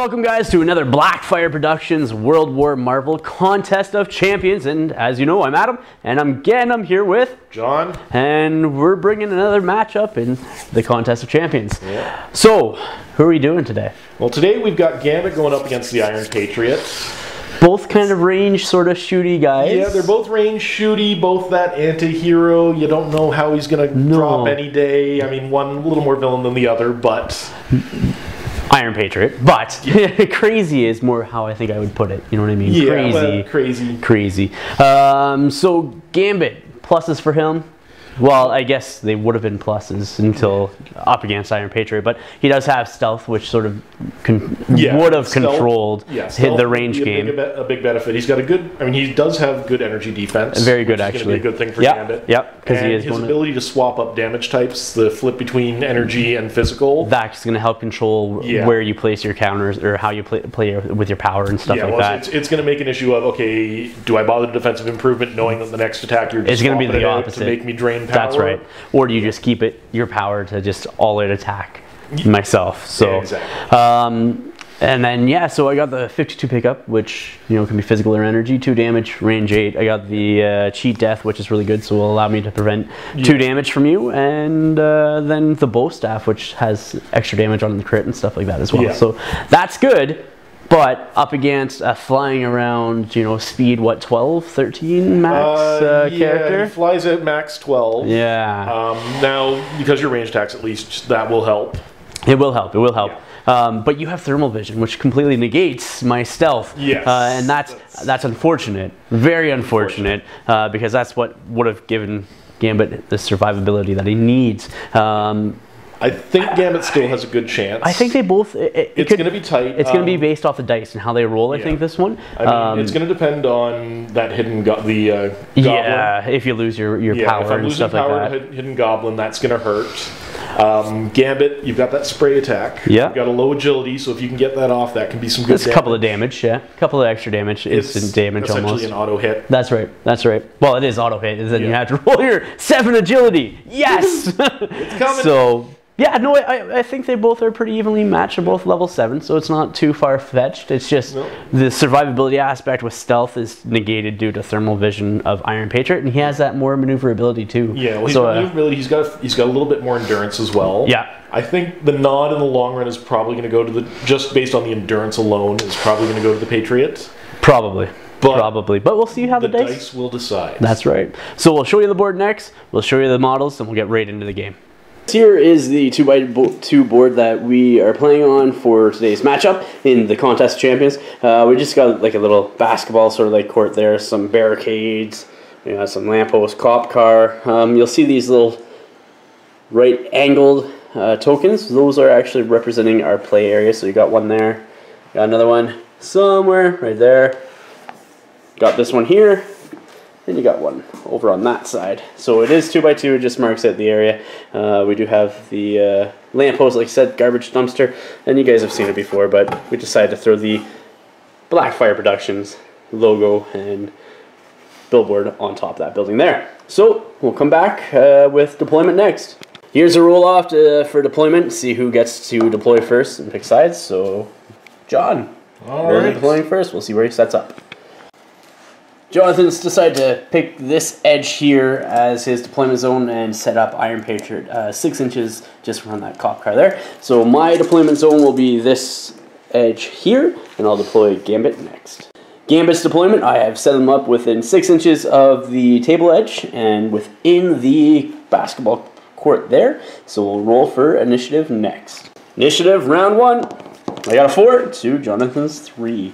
Welcome guys to another Blackfyre Productions World War Marvel Contest of Champions, and as you know, I'm Adam, and I'm here with John, and we're bringing another matchup in the Contest of Champions. Yeah. So, who are we doing today? Well, today we've got Gambit going up against the Iron Patriot. Both kind of range, sort of shooty guys. Yeah, they're both range shooty, both that anti-hero. You don't know how he's going to drop any day. I mean, one a little more villain than the other, but... Iron Patriot, but yeah. Crazy is more how I think I would put it. You know what I mean? Yeah, crazy, crazy. Crazy. So Gambit, pluses for him. Well, I guess they would have been pluses until up against Iron Patriot, but he does have stealth, which sort of would have controlled the range game. A big benefit. He's got a good. I mean, he does have good energy defense. Very good, actually. Be a good thing for Gambit. Yep. Because he is his ability to swap up damage types, the flip between energy and physical. That's going to help control where you place your counters or how you play with your power and stuff like that. It's going to make an issue of, okay, do I bother the defensive improvement knowing that the next attack you're just going to be the opposite to make me drain power? That's right. Or do you just keep it your power to just all-out attack myself? So, yeah, exactly. And then so I got the 52 pickup, which can be physical or energy, 2 damage, range 8. I got the cheat death, which is really good, so will allow me to prevent 2 damage from you, and then the bow staff, which has extra damage on the crit and stuff like that as well. Yeah. So that's good. But up against a flying around, speed, what, 12, 13 max character? Yeah, he flies at max 12. Yeah. Now, because your range attacks, at least, that will help. It will help. It will help. Yeah. But you have thermal vision, which completely negates my stealth. Yes. And that's unfortunate. Very unfortunate, because that's what would have given Gambit the survivability that he needs. I think Gambit still has a good chance. I think they both... It's going to be tight. It's going to be based off the dice and how they roll, I think, this one. I mean, it's going to depend on that hidden goblin. Yeah, if you lose your power and stuff like that. Hidden goblin, that's going to hurt. Gambit, you've got that spray attack. Yeah. You've got a low agility, so if you can get that off, that can be some good damage. A couple of damage, a couple of extra damage, instant damage essentially almost. An auto hit. That's right, that's right. Well, it is auto hit, and then you have to roll your 7 agility. Yes! It's coming. So... yeah, no, I think they both are pretty evenly matched. They're both level 7, so it's not too far-fetched. It's just the survivability aspect with stealth is negated due to thermal vision of Iron Patriot, and he has that more maneuverability too. Yeah, well, maneuverability, he's got a little bit more endurance as well. Yeah. I think the nod in the long run is probably going to go to the, just based on the endurance alone, is probably going to go to the Patriot. Probably. But we'll see how the dice will decide. That's right. So we'll show you the board next, we'll show you the models, and we'll get right into the game. Here is the 2x2 board that we are playing on for today's matchup in the Contest of Champions. We just got like a little basketball sort of like court there, some barricades, some lamppost, cop car. You'll see these little right angled tokens. Those are actually representing our play area. So you got one there, got another one somewhere right there. Got this one here. And you got one over on that side. So it is 2x2, it just marks out the area. We do have the lamppost, like I said, garbage dumpster. And you guys have seen it before, but we decided to throw the Blackfyre Productions logo and billboard on top of that building there. So we'll come back with deployment next. Here's a roll-off for deployment. See who gets to deploy first and pick sides. So, John, you're deploying first. We'll see where he sets up. Jonathan's decided to pick this edge here as his deployment zone and set up Iron Patriot 6 inches just around that cop car there. So my deployment zone will be this edge here, and I'll deploy Gambit next. Gambit's deployment, I have set them up within 6 inches of the table edge and within the basketball court there. So we'll roll for initiative next. Initiative, round 1. I got a 4 to Jonathan's 3.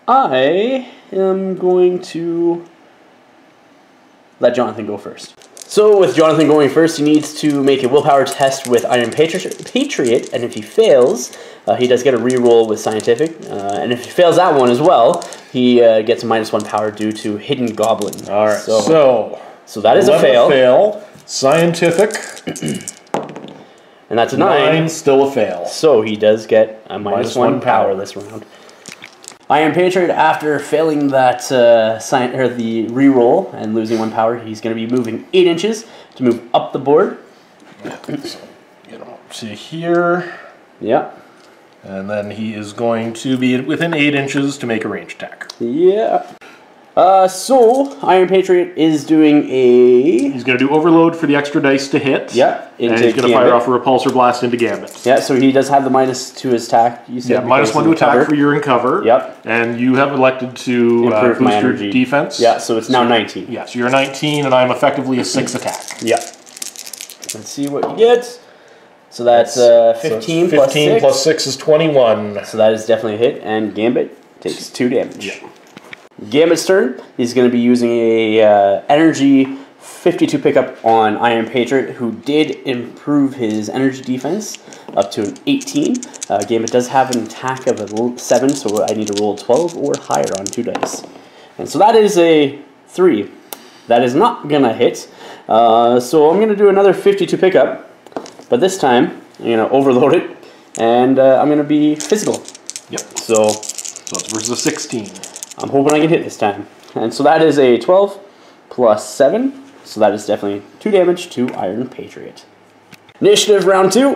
I am going to let Jonathan go first. So with Jonathan going first, he needs to make a willpower test with Iron Patriot, and if he fails, he does get a reroll with Scientific, and if he fails that one as well, he gets a -1 power due to Hidden Goblin. All right, so that is a fail. Scientific. And that's a 9. Still a fail. So he does get a -1 power this round. Iron Patriot, after failing that the reroll and losing 1 power, he's going to be moving 8 inches to move up the board. So, see here. Yeah. And then he is going to be within 8 inches to make a range attack. Yeah. So Iron Patriot is doing a... He's going to do overload for the extra dice to hit. Yeah. And he's going to fire off a repulsor blast into Gambit. Yeah, so he does have the minus to his attack. You said -1 to attack for you're in cover. Yep. And you have elected to improve boost my your energy. defense. Yeah, so it's now 19. Yeah, so you're 19 and I'm effectively a 6 attack. Yeah. Let's see what you get. So that's 15 plus 6. 15 plus 6 is 21. So that is definitely a hit, and Gambit takes 2 damage. Yeah. Gambit's turn. He's going to be using a energy 52 pickup on Iron Patriot, who did improve his energy defense up to an 18. Gambit does have an attack of a 7, so I need to roll 12 or higher on 2 dice. And so that is a 3. That is not going to hit. So I'm going to do another 52 pickup, but this time I'm going to overload it, and I'm going to be physical. Yep. So it's versus a 16. I'm hoping I can hit this time. And so that is a 12 plus 7. So that is definitely 2 damage to Iron Patriot. Initiative round 2.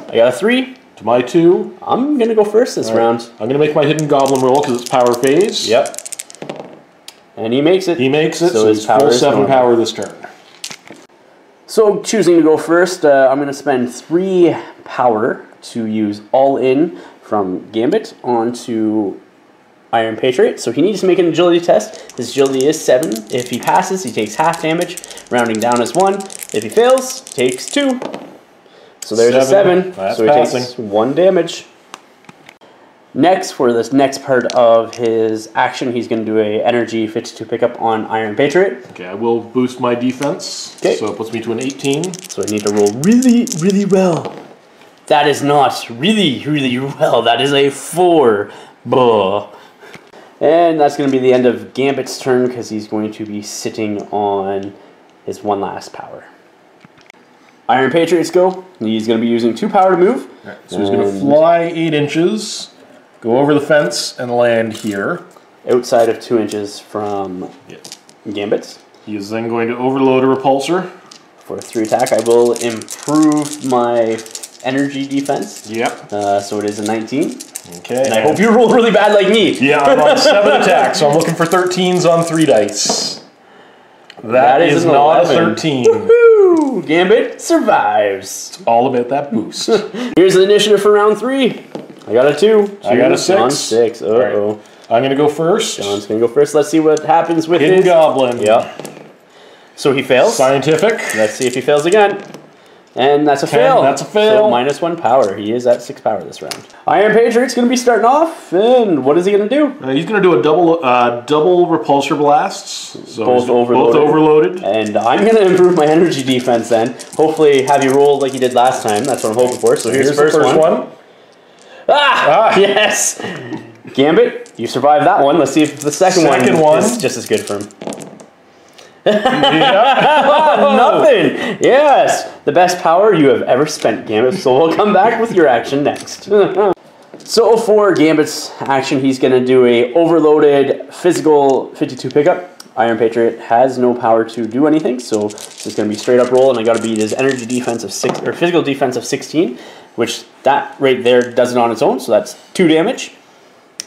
I got a 3. To my 2. I'm going to go first this round. I'm going to make my hidden goblin roll because it's power phase. Yep. And he makes it. He makes it, so his he's full 7 power this turn. So choosing to go first, I'm going to spend 3 power to use all in from Gambit onto Iron Patriot. So he needs to make an agility test. His agility is 7. If he passes, he takes half damage. Rounding down is 1. If he fails, takes 2. So there's a 7. That's so he passing. takes 1 damage. Next, for this next part of his action, he's going to do a energy 52 pickup on Iron Patriot. Okay, I will boost my defense. Okay. So it puts me to an 18. So I need to roll really, really well. That is not really, really well. That is a 4. Buh. And that's going to be the end of Gambit's turn because he's going to be sitting on his 1 last power. Iron Patriot's go. He's going to be using 2 power to move. Right, so he's going to fly 8 inches, go over the fence, and land here. Outside of 2 inches from Gambit. He is then going to overload a repulsor. For a 3 attack, I will improve my energy defense. Yep. So it is a 19. Okay. And I hope you roll really bad like me. Yeah, I'm on 7 attacks, so I'm looking for 13s on 3 dice. That is not 11. a 13. Woohoo! Gambit survives. It's all about that boost. Here's the initiative for round 3. I got a 2. I got a 6. John's 6. Uh-oh. Right. I'm going to go first. John's going to go first. Let's see what happens with Hidden his... Goblin. Yeah. So he fails. Scientific. Let's see if he fails again. And that's a fail. That's a fail. So -1 power. He is at 6 power this round. Iron Patriot's going to be starting off. And what is he going to do? He's going to do a double repulsor blasts. So Both overloaded. And I'm going to improve my energy defense then. Hopefully have you roll like you did last time. That's what I'm hoping for. So here's the first one. Ah! Yes! Gambit, you survived that one. Let's see if the second one is just as good for him. Nothing! Yes! The best power you have ever spent, Gambit. So we'll come back with your action next. So for Gambit's action, he's going to do a overloaded physical 52 pickup. Iron Patriot has no power to do anything, so it's going to be straight up roll, and I got to beat his energy defense of 6 or physical defense of 16, which that right there does it on its own, so that's 2 damage.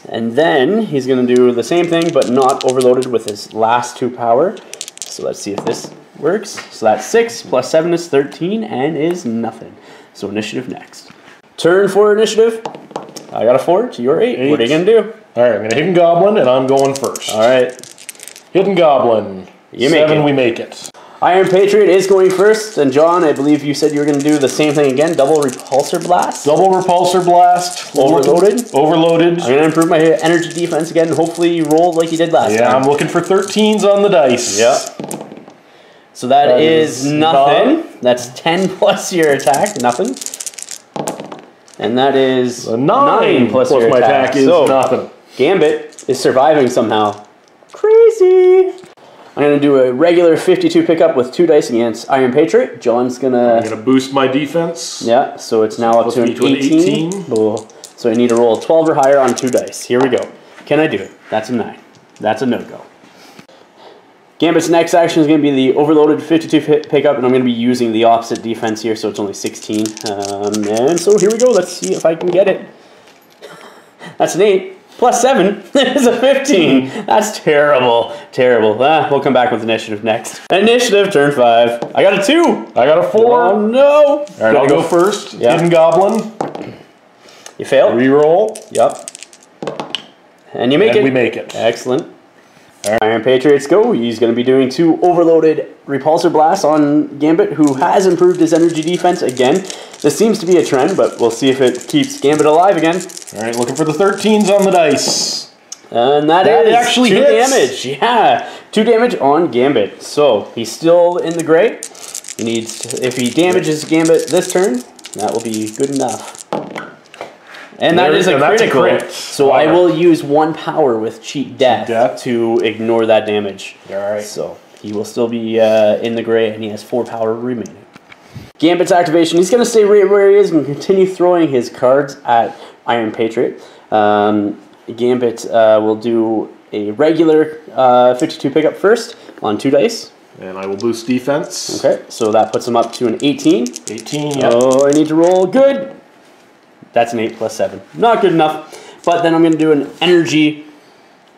And then he's going to do the same thing, but not overloaded with his last 2 power. So let's see if this works. So that's 6 plus 7 is 13 and is nothing. So initiative next. Turn for initiative. I got a 4 to your 8. What are you going to do? All right, I'm going to Hidden Goblin, and I'm going first. All right. Hidden Goblin. You make 7, it. we make it. Iron Patriot is going first, and John, I believe you said you were going to do the same thing again. Double repulsor blast. Double repulsor blast. Overloaded. Overloaded. I'm going to improve my energy defense again, and hopefully you roll like you did last time. Yeah, I'm looking for 13s on the dice. Yep. So that is nothing. That's 10 plus your attack. Nothing. And that is 9 plus your my attack is so, nothing. Gambit is surviving somehow. Crazy. I'm going to do a regular 52 pickup with 2 dice against Iron Patriot. John's going to... I'm going to boost my defense. Yeah, so it's now up to an 18. Oh, so I need to roll 12 or higher on 2 dice. Here we go. Can I do it? That's a 9. That's a no-go. Gambit's next action is going to be the overloaded 52 pickup, and I'm going to be using the opposite defense here, so it's only 16. And so here we go. Let's see if I can get it. That's an 8. Plus 7 is a 15. That's terrible. Terrible. We'll come back with initiative next. Initiative, turn 5. I got a 2. I got a 4. Oh, no. All right, I'll go first. Yep. Hidden Goblin. You failed. Reroll. Yep. And you make it. We make it. Excellent. All right. Iron Patriots go. He's going to be doing 2 overloaded repulsor blasts on Gambit, who has improved his energy defense again. This seems to be a trend, but we'll see if it keeps Gambit alive again. All right, looking for the 13s on the dice. And that is actually 2 hits. damage. Yeah, 2 damage on Gambit. So he's still in the gray. He needs, if he damages Gambit this turn, that will be good enough. And that is a critical. Crit. So I will use 1 power with Cheat Death to ignore that damage. All right. So he will still be in the gray, and he has 4 power remaining. Gambit's activation, he's going to stay right where he is and continue throwing his cards at Iron Patriot. Gambit will do a regular 52 pickup first on 2 dice. And I will boost defense. Okay, so that puts him up to an 18. 18, yep. Oh, I need to roll good. That's an 8 plus 7. Not good enough. But then I'm going to do an energy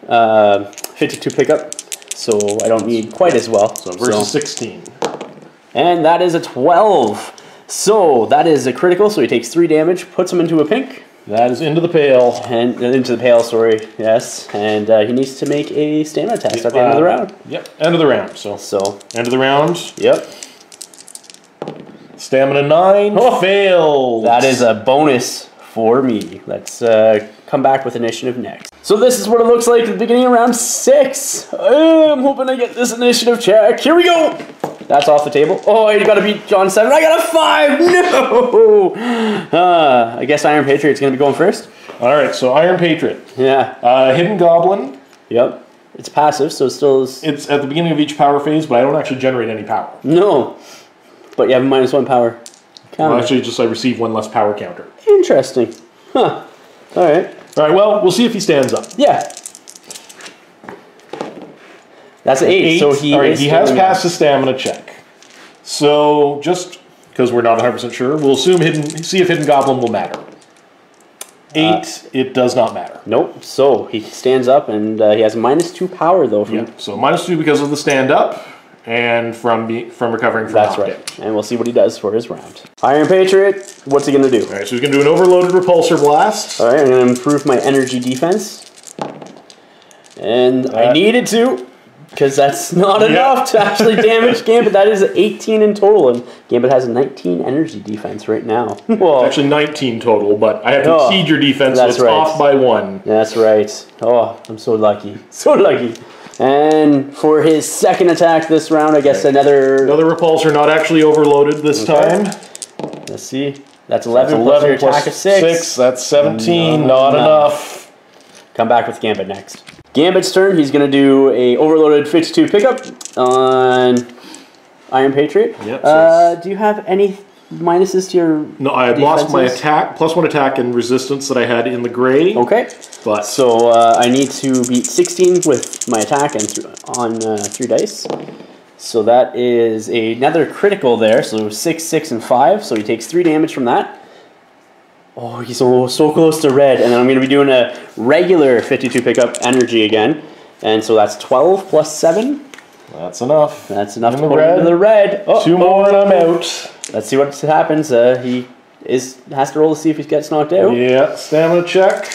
52 pickup, so I don't need quite as well. So versus 16. And that is a 12. So that is a critical, so he takes 3 damage, puts him into a pink. That is into the pale. And into the pale, sorry, yes. And he needs to make a stamina test at the end of the round. Yep, end of the round. So end of the round. Yep. Stamina 9, failed. That is a bonus for me. Let's come back with initiative next. So this is what it looks like at the beginning of round 6. I'm hoping I get this initiative check. Here we go. That's off the table. Oh, you got to beat John 7. I got a 5. No. I guess Iron Patriot's going to be going first. All right, so Iron Patriot. Yeah. Hidden Goblin. Yep. It's passive, so it still is... It's at the beginning of each power phase, but I don't actually generate any power. No. But you have a -1 power counter. Well, actually, just I receive 1 less power counter. Interesting. Huh. All right. All right, well, we'll see if he stands up. Yeah. That's an 8. So he has passed the stamina check. So just because we're not 100% sure, we'll assume see if Hidden Goblin will matter. 8, it does not matter. Nope. So he stands up, and he has -2 power though. So -2 because of the stand up, and from recovering from That's right. And we'll see what he does for his round. Iron Patriot, what's he gonna do? All right, so he's gonna do an overloaded repulsor blast. All right, I'm gonna improve my energy defense, and I needed to. Because that's not enough to actually damage Gambit. That is 18 in total, and Gambit has 19 energy defense right now. Well, actually 19 total, but I have to exceed your defense, so it's off by 1. That's right. Oh, I'm so lucky. So lucky. And for his second attack this round, I guess another repulsor, not actually overloaded this time. Let's see. That's 11 plus your attack of 6. That's 17. Not enough. Come back with Gambit next. Gambit's turn. He's going to do a overloaded 52 pickup on Iron Patriot. Yep. Do you have any minuses to your No, I had lost my attack, +1 attack and resistance that I had in the gray. Okay. But so I need to beat 16 with my attack and on 3 dice. So that is another critical there. So 6, 6, and 5. So he takes 3 damage from that. Oh, he's so close to red. And then I'm going to be doing a regular 52 pickup energy again. And so that's 12 plus 7. That's enough. That's enough to put him in the red. Oh, 2 more and I'm out. Let's see what happens. He has to roll to see if he gets knocked out. Yeah, stamina check.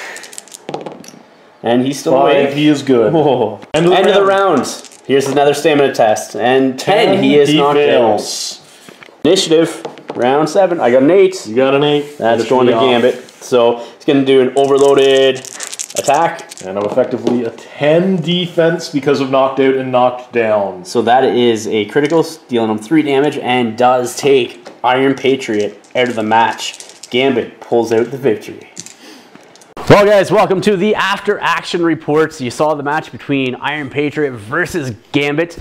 And he's still 5, awake. he is good. Oh. End of the round. Here's another stamina test. And 10, he is knocked out. Initiative. Round 7. I got an 8. You got an 8. That's going to Gambit. So he's going to do an overloaded attack. And I'm effectively a 10 defense because of knocked out and knocked down. So that is a critical, dealing him 3 damage, and does take Iron Patriot out of the match. Gambit pulls out the victory. Well, guys, welcome to the after action reports. You saw the match between Iron Patriot versus Gambit.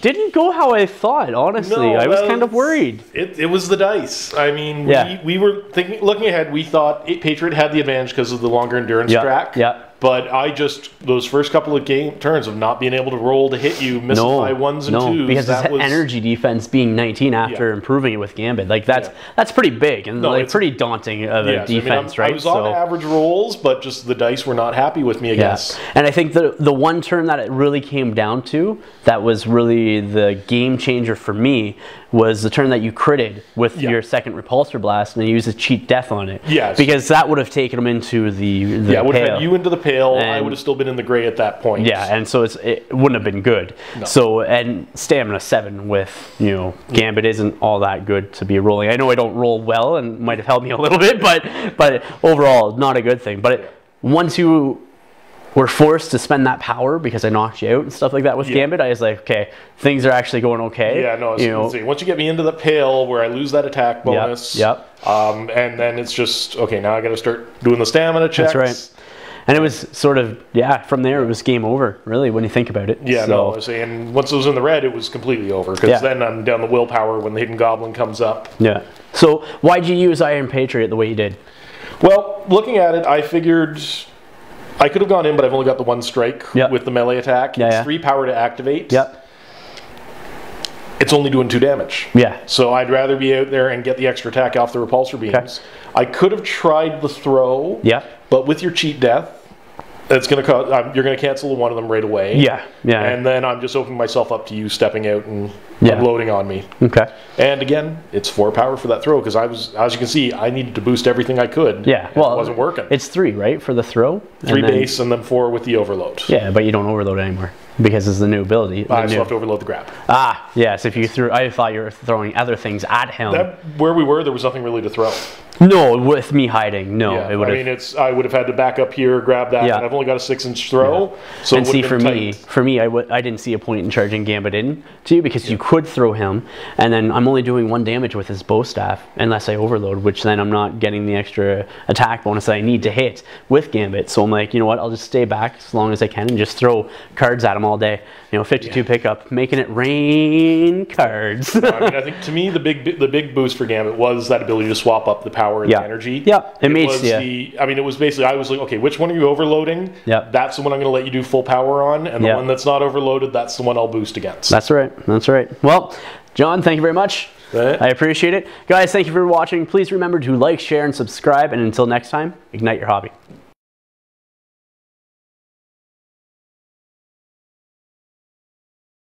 Didn't go how I thought, honestly. No, I was kind of worried. It was the dice. I mean, we were looking ahead, we thought Patriot had the advantage because of the longer endurance track. Yeah. But I just, those first couple of game turns of not being able to roll to hit you, missing by ones and twos. Because his energy defense being 19 after improving it with Gambit, like that's pretty big and like pretty daunting of a defense, right? I was on average rolls, but just the dice were not happy with me, I guess. And I think the one turn that it really came down to, that was really the game changer for me, was the turn that you critted with your second repulsor blast and you used a cheat death on it. Yes. Because that would have taken him into the it would have had you into the pale. And I would have still been in the gray at that point. Yeah, and so it wouldn't have been good. No. So, and stamina 7 with, you know, Gambit isn't all that good to be rolling. I know I don't roll well and might have helped me a little bit, but overall, not a good thing. But once you were forced to spend that power because I knocked you out and stuff like that with Gambit, I was like, okay, things are actually going okay. Yeah, no, once you get me into the pale where I lose that attack bonus, and then it's just, okay, now I got to start doing the stamina checks. That's right. And it was sort of, from there it was game over, really, when you think about it. Yeah, so. And once it was in the red, it was completely over, because then I'm down the willpower when the Hidden Goblin comes up. Yeah. So why'd you use Iron Patriot the way you did? Well, looking at it, I figured I could have gone in, but I've only got the one strike with the melee attack. It's 3 power to activate. It's only doing 2 damage. So I'd rather be out there and get the extra attack off the repulsor beams. I could have tried the throw, but with your cheat death, it's going to cause, you're going to cancel one of them right away. And then I'm just opening myself up to you stepping out and unloading on me. And again, it's 4 power for that throw, because I was, as you can see, I needed to boost everything I could. Well, it wasn't working. It's 3, right, for the throw? 3 base and then 4 with the overload. Yeah, but you don't overload anymore because it's the new ability. I still have to overload the grab. Ah, yes. If you threw, I thought you were throwing other things at him. Where we were, there was nothing really to throw. No, with me hiding, no. It would I would have had to back up here, grab that, and I've only got a 6-inch throw. So and see, for me, I didn't see a point in charging Gambit in to you, because you could throw him, and then I'm only doing 1 damage with his bow staff unless I overload, which then I'm not getting the extra attack bonus that I need to hit with Gambit. So I'm like, you know what, I'll just stay back as long as I can and just throw cards at him all day. You know, 52 pickup, making it rain cards. I think to me the big boost for Gambit was that ability to swap up the power and the energy. It was basically, I was like, okay, which one are you overloading? That's the one I'm going to let you do full power on, and the one that's not overloaded, that's the one I'll boost against. That's right. That's right. Well, John, thank you very much. I appreciate it. Guys, thank you for watching. Please remember to like, share, and subscribe, and until next time, ignite your hobby.